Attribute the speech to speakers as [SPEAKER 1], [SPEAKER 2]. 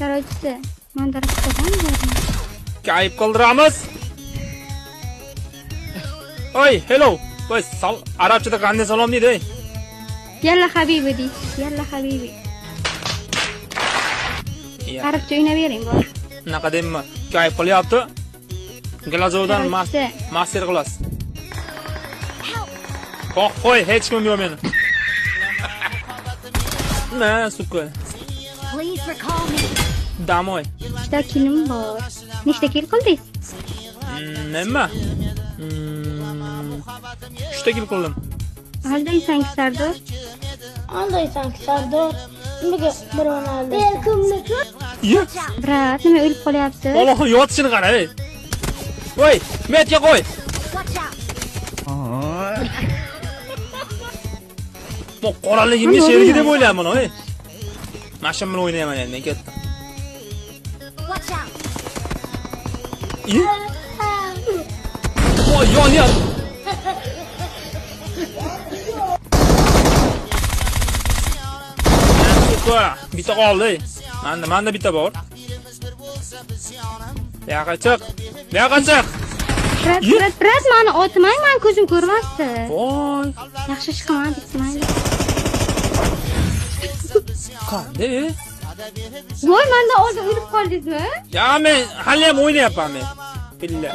[SPEAKER 1] sharoitchi. Men darajadaman.
[SPEAKER 2] Kayıp qoldiramiz. Oy, hello. Voy, arabchada qanday salom deydi?
[SPEAKER 1] Yalla habibi deydi. Yalla habibi. Arabcha o'ynayvering bor.
[SPEAKER 2] Unaqa deymi? Kayıp qilyapti. Glazovdan master qilasiz. Qo'y, hech kim yo'q meni. Na, suka.
[SPEAKER 3] Please recall me.
[SPEAKER 2] Damoy.
[SPEAKER 1] Ikkita kilim bor. Nechta kil qildingiz?
[SPEAKER 2] Nima? 3 ta kil qildim.
[SPEAKER 1] Aldaysan Sardor.
[SPEAKER 4] Aldaysan Sardor. Nimaga birovni aldaysan? Kimniki?
[SPEAKER 2] Yo,
[SPEAKER 1] Brat, nima o'lib qolyapti?
[SPEAKER 2] Alloh yotishini qara, ey. Voy, metga qo'y.
[SPEAKER 3] Watch out.
[SPEAKER 2] Bu qoraligimga sherigi deb o'ylayman, ey. Mashina bilan o'ynayman endi, men ketdim.
[SPEAKER 3] Watch out.
[SPEAKER 2] Voy, yonyapti. Bitta qoldi. Manda bitta bor. Buyoqqa chiq. Buyoqqa chiq.
[SPEAKER 1] Brat, meni otmang, men ko'zim ko'rmasdi.
[SPEAKER 2] Voy,
[SPEAKER 1] Yaxshi chiqaman deysiz.
[SPEAKER 2] qanday?
[SPEAKER 1] Voy, menda oldin o'lib qoldingizmi?
[SPEAKER 2] Ya men hali ham o'ynayapman men. Billa.